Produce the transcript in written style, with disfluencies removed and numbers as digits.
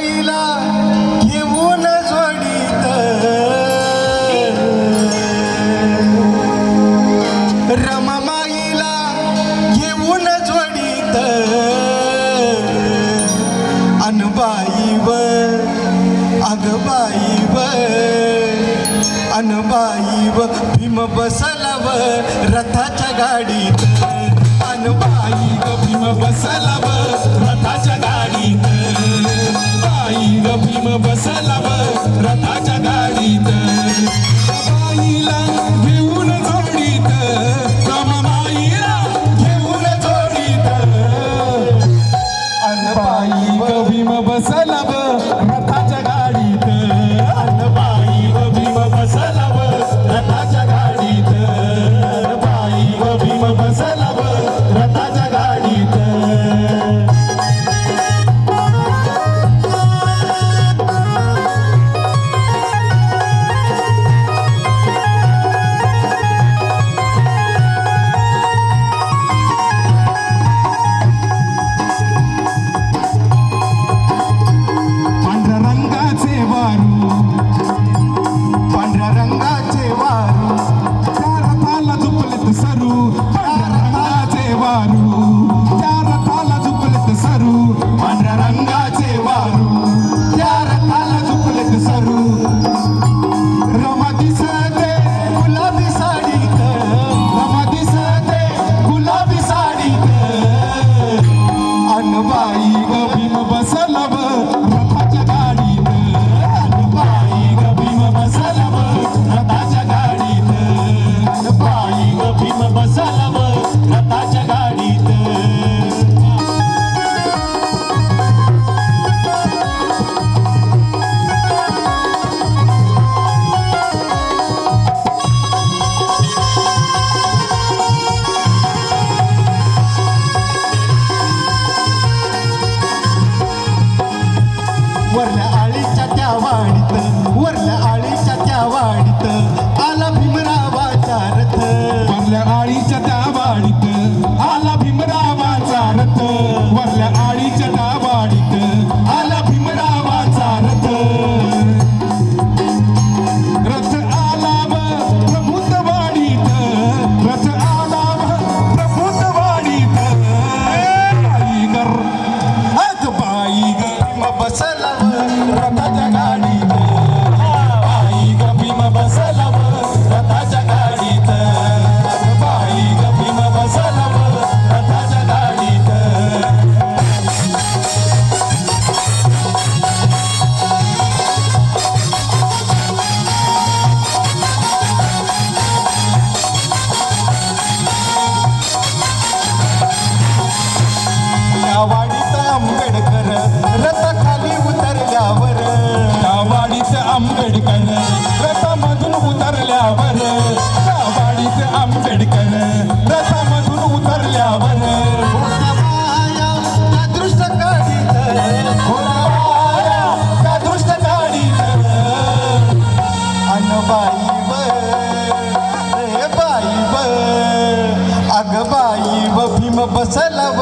रमामाईला घेऊन जोडीत रमामाईला घेऊन जोडीत अनबाईव अगबाईव अनबाईव भीम बसलाव रथाच्या गाडीत अनबाई ग भीम बसलाव रथाच्या गाडीत बाई ग भीम बसलाव रथाच्या गाडीत बाईला घेऊन जोडीत रमामाईला घेऊन जोडीत अनबाई ग भीम बसलाव रथाच्या गाडीत अनबाई ग भीम बसलाव रथाच्या गाडीत बाई ग भीम बसलाव रथाच्या गाडीत वरल्या आळीच्या त्या वाडीत वरल्या आळीच्या त्या वाडीत आला भीमरावाचा रथ वरल्या आळीच्या त्या वाडीत आला भीमरावाचा रथ वरल्या आळीच्या त्या वाडीत आला भीमरावाचा रथ रथ आलाव प्रभूत वाडीत रथ आलाव प्रभूत वाडीत बाई ग भीम बसलाव रथाच्या गाडीत बाई ग भीम बसलाव रथाच्या गाडीत बाई ग भीम बसलाव रथाच्या गाडीत त्या वाडीत आंबेडकर रथाखाली उतरल्यावर त्या वाडीत आंबेडकर रथामधून उतरल्यावर त्या वाडीत आंबेडकर रथामधून उतरल्यावर त्या दृष्ट काढीत त्या दृष्ट काढीत अनबाईव रे बाईव अग बाईव भीम बसलाव